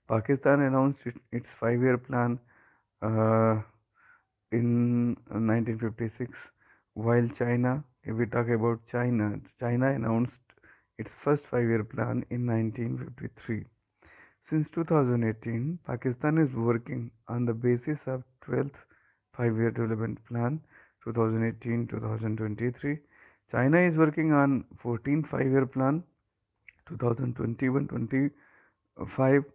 Pakistan announced its 5-year plan uh, in 1956, while China, if we talk about China, China announced its first 5-year plan in 1953. Since 2018, Pakistan is working on the basis of 12th 5-year development plan 2018-2023. China is working on 14th 5-year plan 2021-25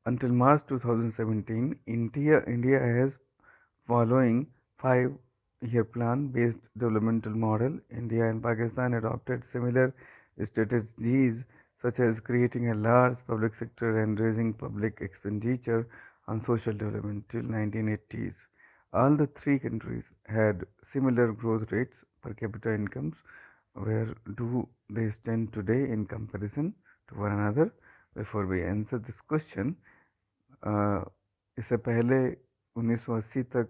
until March 2017. India has following 5-year plan based developmental model. India and Pakistan adopted similar strategies such as creating a large public sector and raising public expenditure on social development till 1980s. All the three countries had similar growth rates per capita incomes. Where do they stand today in comparison to one another? Before we answer this question, इससे पहले 1980 तक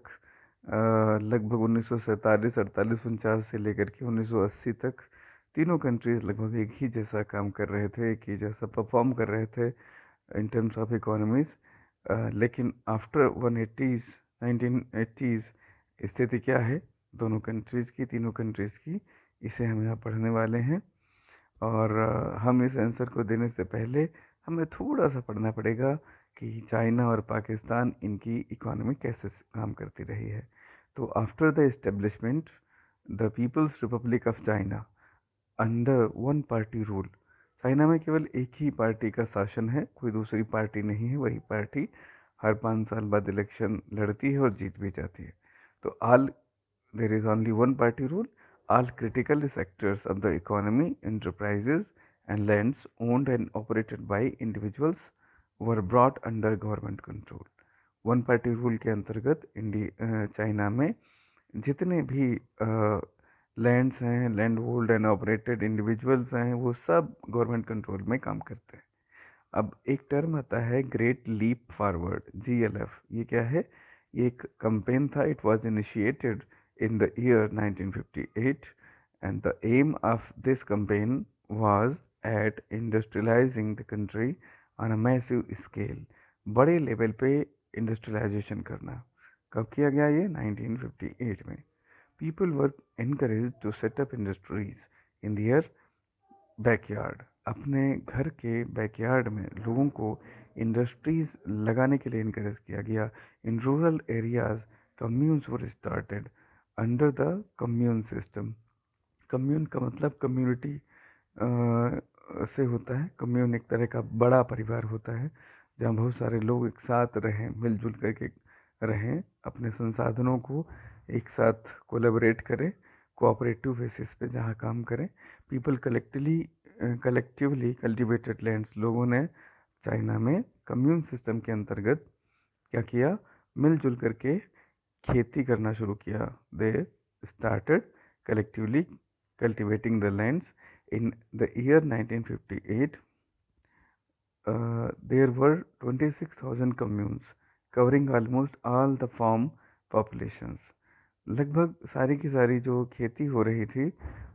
लगभग 1947, 48, 49 से लेकर के 1980 तक तीनों countries लगभग एक ही जैसा काम कर रहे थे, एक ही जैसा परफॉर्म कर रहे थे इन टर्म्स ऑफ इकोनॉमीज। लेकिन आफ्टर 180s 1980s स्थिति क्या है दोनों कंट्रीज़ की, तीनों कंट्रीज़ की, इसे हम यहाँ पढ़ने वाले हैं। और हम इस आंसर को देने से पहले हमें थोड़ा सा पढ़ना पड़ेगा कि चाइना और पाकिस्तान इनकी इकोनॉमी कैसे काम करती रही है। तो after the establishment the people's republic of China under one party rule, China में केवल एक ही पार्टी का शासन है, कोई दूसरी पार्टी नहीं है। वही पार्टी हर 5 साल बाद इलेक्शन लड़ती है और जीत भी जाती है। तो all there is only one party rule. All critical sectors of the economy, enterprises, and lands owned and operated by individuals were brought under government control. One party rule के अंतर्गत चाइना में जितने भी लैंड्स हैं, land hold and operated individuals हैं, वो सब government control में काम करते हैं। अब एक टर्म आता है ग्रेट लीप फॉरवर्ड, GLF। ये क्या है? ये एक कंपेन था। It was initiated in the year 1958, and the aim of this campaign was at industrializing the country on a massive scale. बड़े लेवल पे इंडस्ट्रियलाइजेशन करना। कब किया गया ये? 1958 में। People were encouraged to set up industries in their backyard. अपने घर के बैकयार्ड में लोगों को इंडस्ट्रीज लगाने के लिए इनकरेज किया गया। In rural areas communes were started under the commune system. Commune का मतलब कम्युनिटी से होता है। कम्यून एक तरह का बड़ा परिवार होता है जहाँ बहुत सारे लोग एक साथ रहें, मिलजुल करके रहें, अपने संसाधनों को एक साथ कोलेबरेट करें, कोऑपरेटिव बेसिस पे जहाँ काम करें। People collectively cultivated lands. लोगों ने चाइना में कम्यून सिस्टम के अंतर्गत क्या किया? मिलजुल करके खेती करना शुरू किया। They started collectively cultivating the lands in the year 1958। there were 26,000 communes covering almost all the farm populations. लगभग सारी की सारी जो खेती हो रही थी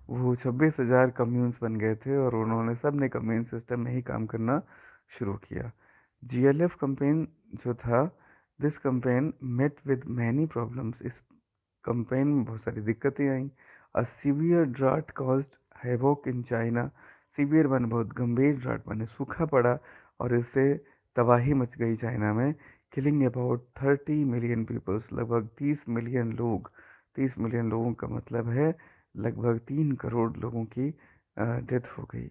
वो 26,000 कम्यून्स बन गए थे और उन्होंने सब ने कम्यून सिस्टम में ही काम करना शुरू किया। GLF कंपेन जो था, this campaign met with many problems. इस कंपेन में बहुत सारी दिक्कतें आई। A severe drought caused havoc in China. Severe माने बहुत गंभीर, ड्राट माने सूखा पड़ा और इससे तबाही मच गई चाइना में। Killing about 30 million peoples. लगभग 30 मिलियन लोग। 30 मिलियन लोगों का मतलब है लगभग 3 करोड़ लोगों की डेथ हो गई।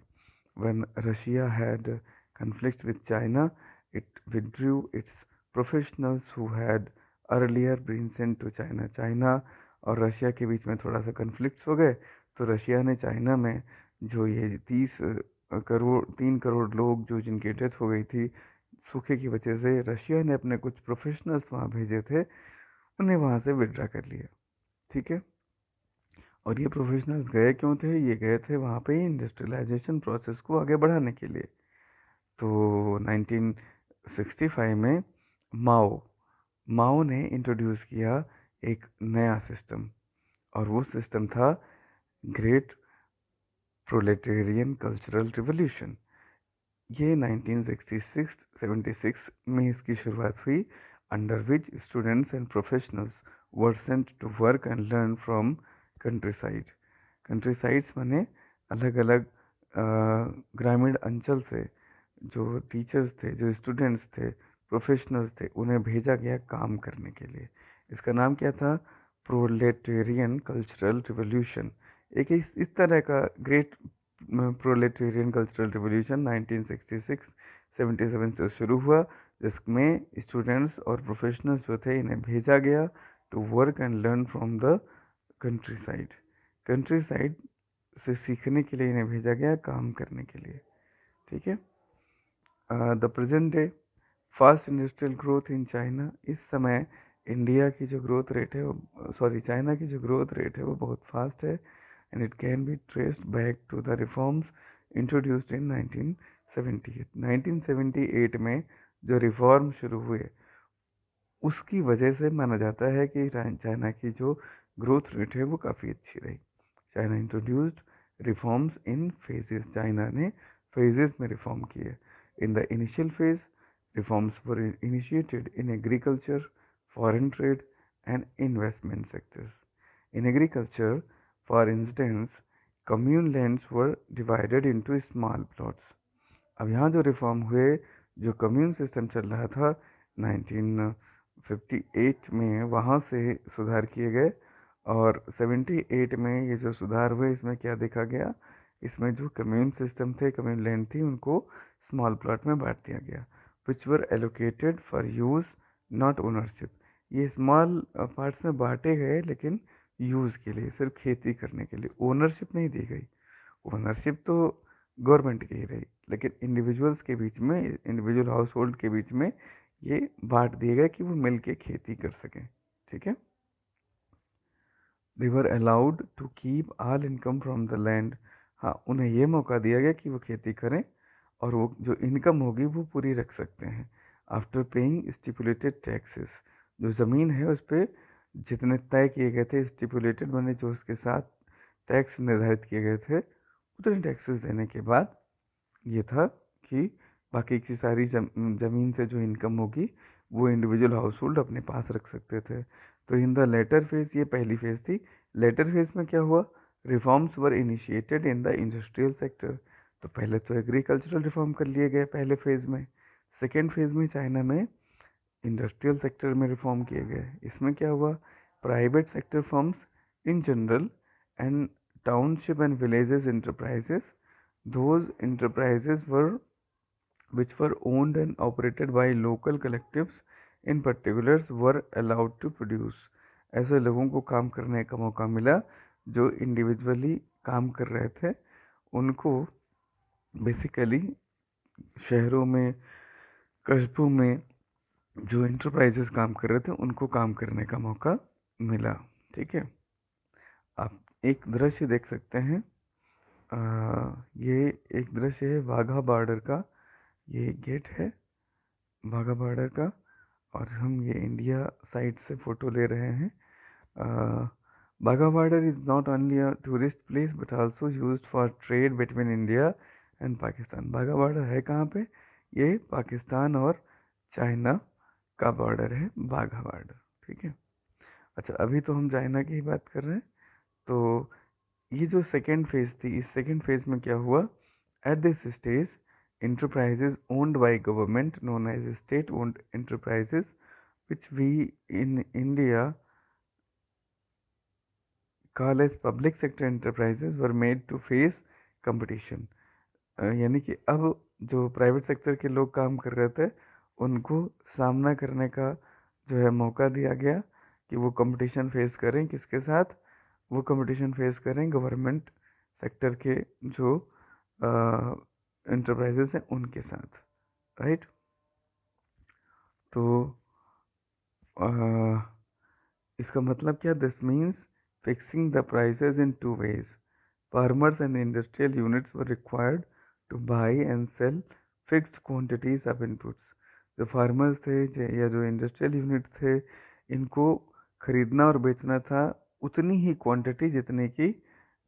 When Russia had conflicts with China, it withdrew its professionals who had earlier been sent to China. China और रशिया के बीच में थोड़ा सा कन्फ्लिक्ट्स हो गए तो रशिया ने चाइना में जो ये 3 करोड़ लोग जो जिनकी डेथ हो गई थी सूखे की वजह से, रशिया ने अपने कुछ प्रोफेशनल्स वहाँ भेजे थे, उन्हें वहाँ से विड्रा कर लिया। ठीक है। और ये प्रोफेशनल्स गए क्यों थे? ये गए थे वहाँ पे इंडस्ट्रियलाइजेशन प्रोसेस को आगे बढ़ाने के लिए। तो 1965 में माओ माओ ने इंट्रोड्यूस किया एक नया सिस्टम, और वो सिस्टम था ग्रेट प्रोलेटेरियन कल्चरल रिवॉल्यूशन। ये 1966-76 में इसकी शुरुआत हुई, under which students and professionals were sent to work and learn from countryside. Countrysides माने अलग अलग ग्रामीण अंचल से जो टीचर्स थे, जो स्टूडेंट्स थे, प्रोफेशनल्स थे, उन्हें भेजा गया काम करने के लिए। इसका नाम क्या था? Proletarian cultural revolution. एक इस तरह का ग्रेट प्रोलेटेरियन कल्चरल रिवॉल्यूशन 1966-77 से शुरू हुआ, जिसमें स्टूडेंट्स और प्रोफेशनल्स जो थे इन्हें भेजा गया to work and learn from the countryside. Countryside से सीखने के लिए इन्हें भेजा गया काम करने के लिए। ठीक है। The present day fast industrial growth in China. इस समय इंडिया की जो ग्रोथ रेट है वो चाइना की जो ग्रोथ रेट है वो बहुत फास्ट है, and it can be traced back to the reforms introduced in 1978। 1978 में जो रिफॉर्म शुरू हुए उसकी वजह से माना जाता है कि चाइना की जो ग्रोथ रेट है वो काफ़ी अच्छी रही। China introduced reforms in phases. China ने फेजेस में रिफॉर्म किए। In the initial phase reforms were initiated in agriculture, foreign trade and investment sectors. In agriculture, for instance, commune lands were divided into small plots. अब यहाँ जो reform हुए, जो commune system चल रहा था 1958 में, वहाँ से सुधार किए गए, और 78 में ये जो सुधार हुए इसमें क्या देखा गया? इसमें जो कम्यून सिस्टम थे, कम्यून लैंड थी, उनको स्मॉल प्लॉट में बांट दिया गया, which were allocated for use not ownership. ये स्मॉल पार्ट्स में बांटे गए लेकिन यूज़ के लिए, सिर्फ खेती करने के लिए, ओनरशिप नहीं दी गई। ओनरशिप तो गवर्नमेंट की ही रही, लेकिन इंडिविजुअल्स के बीच में, इंडिविजुअल हाउस होल्ड के बीच में ये बांट दिए गए कि वो मिल के खेती कर सकें। ठीक है। They were allowed to keep all income from the land. हाँ, उन्हें ये मौका दिया गया कि वो खेती करें और वो जो इनकम होगी वो पूरी रख सकते हैं, आफ्टर पेइंग स्टिपुलेटेड टैक्सेस। जो ज़मीन है उस पर जितने तय किए गए थे, स्टिपुलेटेड मैंने जो उसके साथ टैक्स निर्धारित किए गए थे, उतने टैक्सेस देने के बाद ये था कि बाकी की सारी ज़मीन से जो इनकम होगी वो इंडिविजुअल हाउस होल्ड अपने पास रख सकते थे। तो इन द लेटर फेज, ये पहली फेज थी। लेटर फेज में क्या हुआ? Reforms were initiated in the industrial sector. तो पहले तो एग्रीकल्चरल रिफॉर्म कर लिए गए पहले फेज में। सेकेंड फेज में चाइना में इंडस्ट्रियल सेक्टर में रिफॉर्म किए गए। इसमें क्या हुआ? Private sector firms in general and township and villages enterprises, those enterprises which were owned and operated by local collectives in particulars were allowed to produce। ऐसे लोगों को काम करने का मौका मिला जो इंडिविजुअली काम कर रहे थे, उनको बेसिकली शहरों में, कस्बों में जो इंटरप्राइजेस काम कर रहे थे उनको काम करने का मौका मिला। ठीक है। आप एक दृश्य देख सकते हैं। ये एक दृश्य है वाघा बॉर्डर का। ये गेट है वाघा बॉर्डर का, और हम ये इंडिया साइड से फ़ोटो ले रहे हैं। Wagah border is not only a tourist place but also used for trade between India and Pakistan. Wagah border है कहाँ पे? ये पाकिस्तान और चाइना का बॉर्डर है वाघा बॉर्डर। ठीक है। अच्छा, अभी तो हम चाइना की ही बात कर रहे हैं। तो ये जो सेकेंड फेज थी, इस सेकेंड फेज में क्या हुआ? At this stage enterprises owned by government known as state owned enterprises, which we in India call as public sector enterprises, were made to face competition। यानी कि अब जो प्राइवेट सेक्टर के लोग काम कर रहे थे उनको सामना करने का जो है मौका दिया गया कि वो कंपटीशन फेस करें। किसके साथ? वो कंपटीशन फेस करें गवर्नमेंट सेक्टर के जो इंटरप्राइजेस हैं उनके साथ। राइट। तो इसका मतलब क्या? This means fixing the prices in two ways. Farmers and industrial units were required to buy and sell fixed quantities of inputs. जो फार्मर्स थे या जो इंडस्ट्रियल यूनिट थे, इनको खरीदना और बेचना था उतनी ही क्वांटिटी जितने की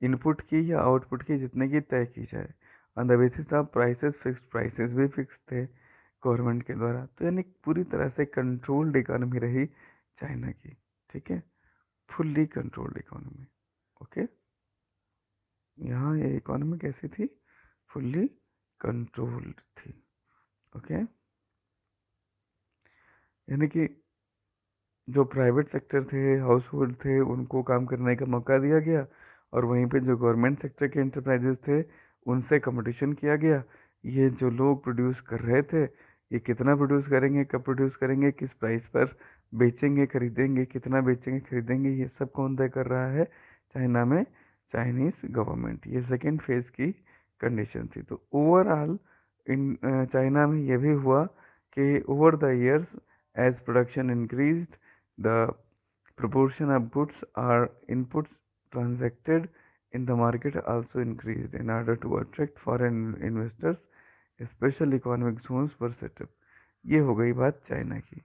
इनपुट की या आउटपुट की जितने की तय की जाए। On the basis of prices, fixed prices भी फिक्स थे गवर्नमेंट के द्वारा। तो यानी पूरी तरह से कंट्रोल्ड इकोनॉमी रही चाइना की, ठीक है, फुल्ली कंट्रोल्ड इकोनॉमी। ओके, यहाँ ये इकोनॉमी कैसी थी, फुल्ली कंट्रोल्ड थी। ओके, यानी कि जो प्राइवेट सेक्टर थे, हाउस होल्ड थे, उनको काम करने का मौका दिया गया, और वहीं पे जो गवर्नमेंट सेक्टर के इंटरप्राइजेस थे उनसे कंपटीशन किया गया। ये जो लोग प्रोड्यूस कर रहे थे, ये कितना प्रोड्यूस करेंगे, कब प्रोड्यूस करेंगे, किस प्राइस पर बेचेंगे, खरीदेंगे, कितना बेचेंगे, खरीदेंगे, ये सब कौन तय कर रहा है चाइना में, चाइनीज़ गवर्नमेंट। ये सेकेंड फेज की कंडीशन थी। तो ओवरऑल इन चाइना में ये भी हुआ कि over the years as production increased, the proportion of goods or inputs transacted in the market also increased in order to attract foreign investors. Special economic zones were set up. ये हो गई बात China की।